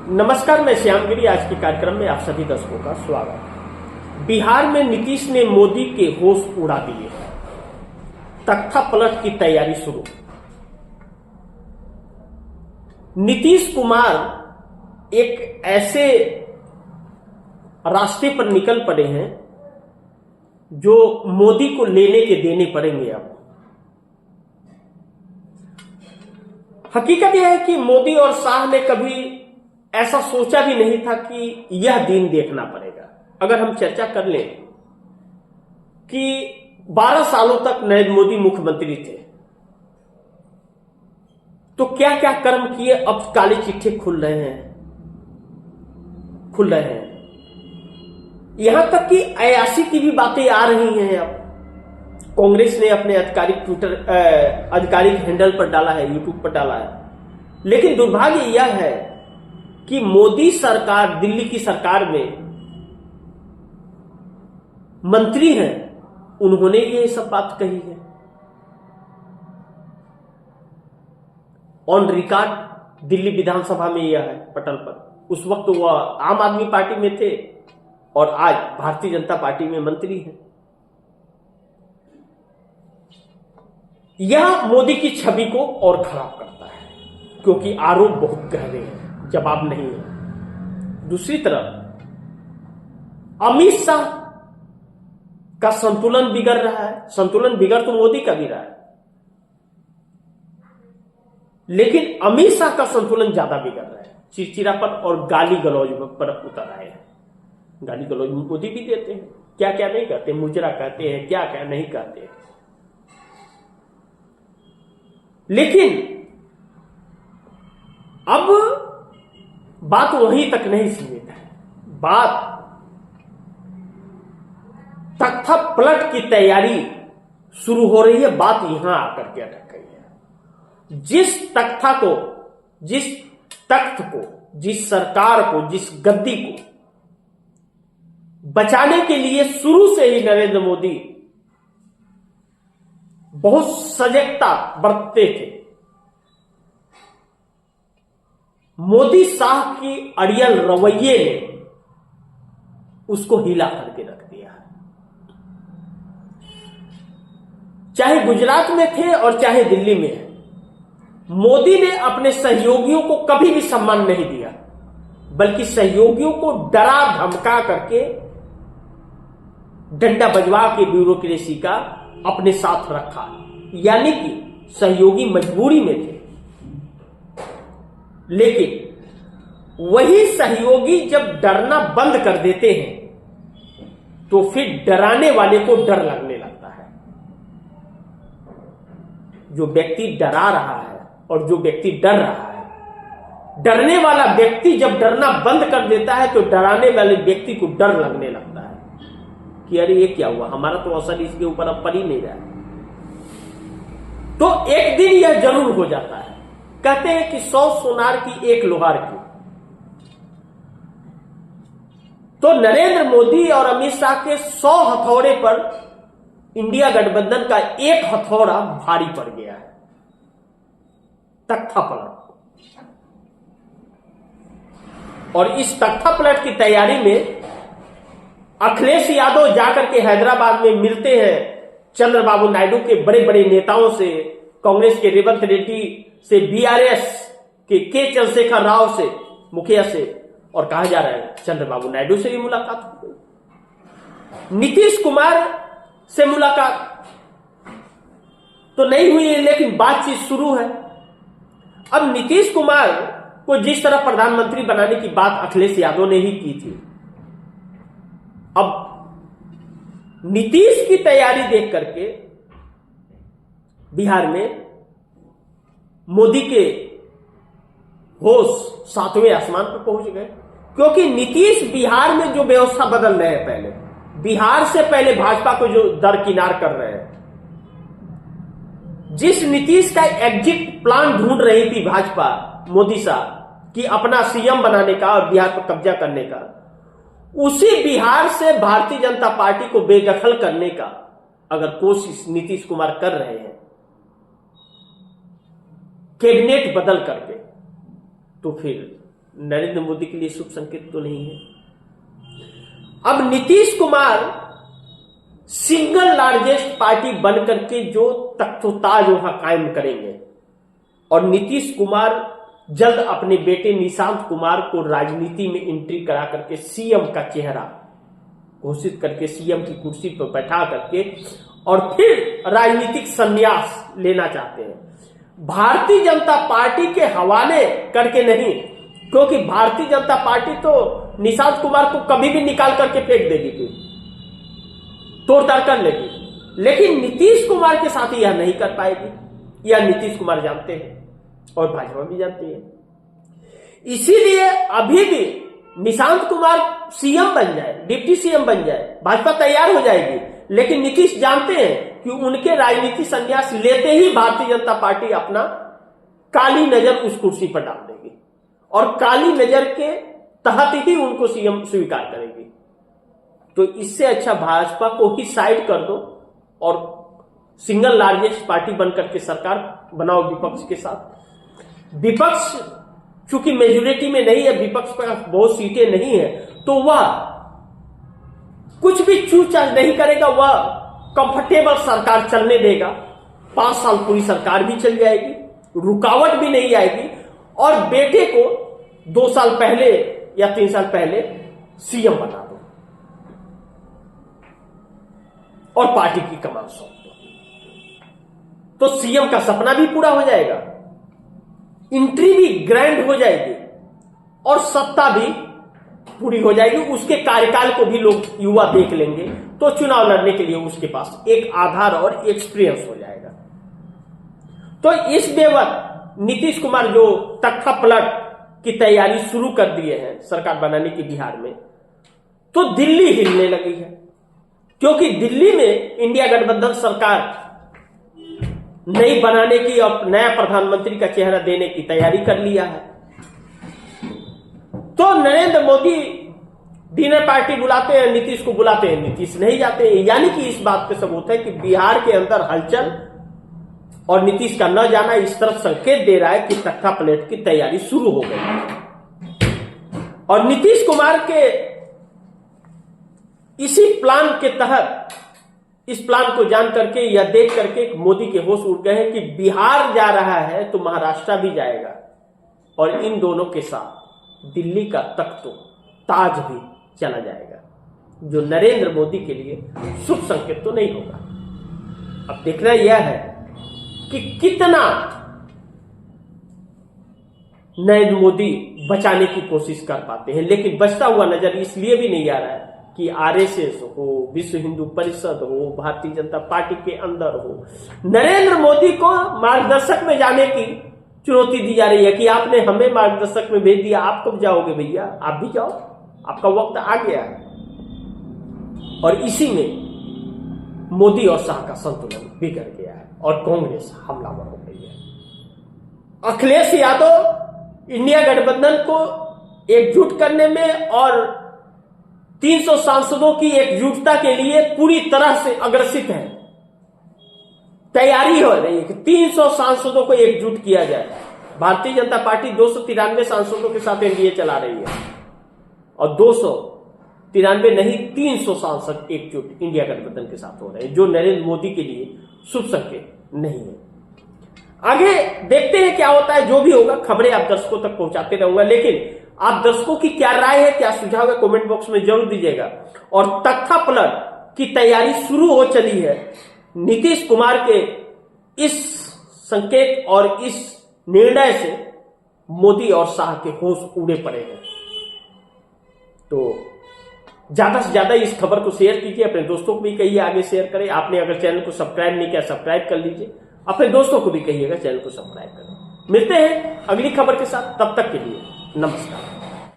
नमस्कार, मैं श्यामगिरी। आज के कार्यक्रम में आप सभी दर्शकों का स्वागत। बिहार में नीतीश ने मोदी के होश उड़ा दिए, तख्ता पलट की तैयारी शुरू। नीतीश कुमार एक ऐसे रास्ते पर निकल पड़े हैं जो मोदी को लेने के देने पड़ेंगे। अब हकीकत यह है कि मोदी और शाह ने कभी ऐसा सोचा भी नहीं था कि यह दिन देखना पड़ेगा। अगर हम चर्चा कर लें कि 12 सालों तक नरेंद्र मोदी मुख्यमंत्री थे तो क्या क्या कर्म किए, अब काले चिट्ठे खुल रहे हैं। यहां तक कि अयाशी की भी बातें आ रही हैं। अब कांग्रेस ने अपने आधिकारिक हैंडल पर डाला है, यूट्यूब पर डाला है। लेकिन दुर्भाग्य यह है कि मोदी सरकार, दिल्ली की सरकार में मंत्री हैं, उन्होंने ये सब बात कही है ऑन रिकॉर्ड। दिल्ली विधानसभा में यह है पटल पर। उस वक्त वह आम आदमी पार्टी में थे और आज भारतीय जनता पार्टी में मंत्री हैं। यह मोदी की छवि को और खराब करता है क्योंकि आरोप बहुत गहरे हैं, जवाब नहीं है। दूसरी तरफ अमित शाह का संतुलन बिगड़ रहा है। संतुलन बिगड़ तो मोदी का भी रहा है, लेकिन अमित शाह का संतुलन ज्यादा बिगड़ रहा है। चिड़चिड़ापन और गाली गलौज पर उतर आए हैं। गाली गलौज मोदी भी देते हैं, क्या क्या नहीं कहते, मुजरा कहते हैं, क्या क्या नहीं कहते हैं। लेकिन अब बात वहीं तक नहीं सीमित है। बात तख्ता पलट की तैयारी शुरू हो रही है। बात यहां आकर के अटक गई है। जिस तख्त को, जिस सरकार को, जिस गद्दी को बचाने के लिए शुरू से ही नरेंद्र मोदी बहुत सजगता बरतते थे, मोदी शाह की अड़ियल रवैये ने उसको हिला करके रख दिया है। चाहे गुजरात में थे और चाहे दिल्ली में है, मोदी ने अपने सहयोगियों को कभी भी सम्मान नहीं दिया, बल्कि सहयोगियों को डरा धमका करके, डंडा बजवा के ब्यूरोक्रेसी का अपने साथ रखा। यानी कि सहयोगी मजबूरी में थे। लेकिन वही सहयोगी जब डरना बंद कर देते हैं तो फिर डराने वाले को डर लगने लगता है। जो व्यक्ति डरा रहा है और जो व्यक्ति डर रहा है, डरने वाला व्यक्ति जब डरना बंद कर देता है तो डराने वाले व्यक्ति को डर लगने लगता है कि अरे ये क्या हुआ, हमारा तो असर इसके ऊपर अब पड़ ही नहीं रहा है। तो एक दिन यह जरूर हो जाता है। कहते हैं कि 100 सोनार की एक लोहार की। तो नरेंद्र मोदी और अमित शाह के 100 हथौड़े पर इंडिया गठबंधन का एक हथौड़ा भारी पड़ गया है, तख्ता पलट। और इस तख्ता पलट की तैयारी में अखिलेश यादव जाकर के हैदराबाद में मिलते हैं चंद्रबाबू नायडू के बड़े बड़े नेताओं से, कांग्रेस के रेवंत रेड्डी से, बीआरएस के चंद्रशेखर राव से, मुखिया से, और कहा जा रहा है चंद्रबाबू नायडू से भी मुलाकात हो गई। नीतीश कुमार से मुलाकात तो नहीं हुई है, लेकिन बातचीत शुरू है। अब नीतीश कुमार को जिस तरह प्रधानमंत्री बनाने की बात अखिलेश यादव ने ही की थी, अब नीतीश की तैयारी देख करके बिहार में मोदी के होश 7वें आसमान पर पहुंच गए। क्योंकि नीतीश बिहार में जो व्यवस्था बदल रहे हैं, पहले बिहार से पहले भाजपा को जो दरकिनार कर रहे हैं, जिस नीतीश का एग्जिट प्लान ढूंढ रही थी भाजपा, मोदी साहब की अपना सीएम बनाने का और बिहार पर कब्जा करने का, उसी बिहार से भारतीय जनता पार्टी को बेदखल करने का अगर कोशिश नीतीश कुमार कर रहे हैं कैबिनेट बदल करके, तो फिर नरेंद्र मोदी के लिए शुभ संकेत तो नहीं है। अब Nitish Kumar single largest party बनकर के जो तख्तोताज वहां कायम करेंगे और नीतीश कुमार जल्द अपने बेटे निशांत कुमार को राजनीति में एंट्री करा करके सीएम का चेहरा घोषित करके सीएम की कुर्सी पर बैठा करके और फिर राजनीतिक संन्यास लेना चाहते हैं। भारतीय जनता पार्टी के हवाले करके नहीं, क्योंकि भारतीय जनता पार्टी तो निशांत कुमार को कभी भी निकाल करके फेंक देगी, तोड़ताड़ कर लेगी, लेकिन नीतीश कुमार के साथ यह नहीं कर पाएगी। यह नीतीश कुमार जानते हैं और भाजपा भी जानती है। इसीलिए अभी भी निशांत कुमार सीएम बन जाए, डिप्टी सीएम बन जाए, भाजपा तैयार हो जाएगी, लेकिन नीतीश जानते हैं कि उनके राजनीति संन्यास लेते ही भारतीय जनता पार्टी अपना काली नजर उस कुर्सी पर डाल देगी और काली नजर के तहत ही उनको सीएम स्वीकार करेगी। तो इससे अच्छा भाजपा को ही साइड कर दो और सिंगल लार्जेस्ट पार्टी बनकर के सरकार बनाओ विपक्ष के साथ। विपक्ष चूंकि मेजोरिटी में नहीं है, विपक्ष पर बहुत सीटें नहीं है, तो वह कुछ भी चूचाच नहीं करेगा, वह कंफर्टेबल सरकार चलने देगा। 5 साल पूरी सरकार भी चल जाएगी, रुकावट भी नहीं आएगी और बेटे को 2 साल पहले या 3 साल पहले सीएम बना दो और पार्टी की कमान सौंप दो, तो सीएम का सपना भी पूरा हो जाएगा, एंट्री भी ग्रैंड हो जाएगी और सत्ता भी पूरी हो जाएगी। उसके कार्यकाल को भी लोग युवा देख लेंगे, तो चुनाव लड़ने के लिए उसके पास एक आधार और एक्सपीरियंस हो जाएगा। तो इस बेवक्त नीतीश कुमार जो तख्ता पलट की तैयारी शुरू कर दिए हैं सरकार बनाने की बिहार में, तो दिल्ली हिलने लगी है, क्योंकि दिल्ली में इंडिया गठबंधन सरकार नई बनाने की और नया प्रधानमंत्री का चेहरा देने की तैयारी कर लिया है। तो नरेंद्र मोदी डिनर पार्टी बुलाते हैं, नीतीश को बुलाते हैं, नीतीश नहीं जाते हैं, यानी कि इस बात का सबूत है कि बिहार के अंदर हलचल और नीतीश का न जाना इस तरफ संकेत दे रहा है कि तख्ता पलट की तैयारी शुरू हो गई। और नीतीश कुमार के इसी प्लान के तहत, इस प्लान को जान करके या देख करके मोदी के होश उड़ गए हैं कि बिहार जा रहा है तो महाराष्ट्र भी जाएगा और इन दोनों के साथ दिल्ली का तख्त ताज भी चला जाएगा, जो नरेंद्र मोदी के लिए शुभ संकेत तो नहीं होगा। अब देखना यह है कि कितना नरेंद्र मोदी बचाने की कोशिश कर पाते हैं, लेकिन बचता हुआ नजर इसलिए भी नहीं आ रहा है कि आरएसएस हो, विश्व हिंदू परिषद हो, भारतीय जनता पार्टी के अंदर हो, नरेंद्र मोदी को मार्गदर्शक में जाने की चुनौती दी जा रही है कि आपने हमें मार्गदर्शक में भेज दिया, आप कब जाओगे भैया, आप भी जाओ, आपका वक्त आ गया है। और इसी में मोदी और शाह का संतुलन बिगड़ गया है और कांग्रेस हमलावर हो गई है। अखिलेश यादव इंडिया गठबंधन को एकजुट करने में और 300 सांसदों की एकजुटता के लिए पूरी तरह से अग्रसित है, तैयारी हो रही है कि 300 सांसदों को एकजुट किया जाए। भारतीय जनता पार्टी 293 सांसदों के साथ एनडीए चला रही है और 293 नहीं 300 सांसद एकजुट इंडिया गठबंधन के साथ हो रहे हैं, जो नरेंद्र मोदी के लिए शुभ संकेत नहीं है। आगे देखते हैं क्या होता है, जो भी होगा खबरें आप दर्शकों तक पहुंचाते रहूंगा, लेकिन आप दर्शकों की क्या राय है, क्या सुझाव है, कमेंट बॉक्स में जरूर दीजिएगा। और तख्ता पलट की तैयारी शुरू हो चली है। नीतीश कुमार के इस संकेत और इस निर्णय से मोदी और शाह के होश उड़े पड़े हैं। तो ज्यादा से ज्यादा इस खबर को शेयर कीजिए, अपने दोस्तों को भी कहिए आगे शेयर करें। आपने अगर चैनल को सब्सक्राइब नहीं किया सब्सक्राइब कर लीजिए, अपने दोस्तों को भी कहिएगा चैनल को सब्सक्राइब करें। मिलते हैं अगली खबर के साथ, तब तक के लिए नमस्कार।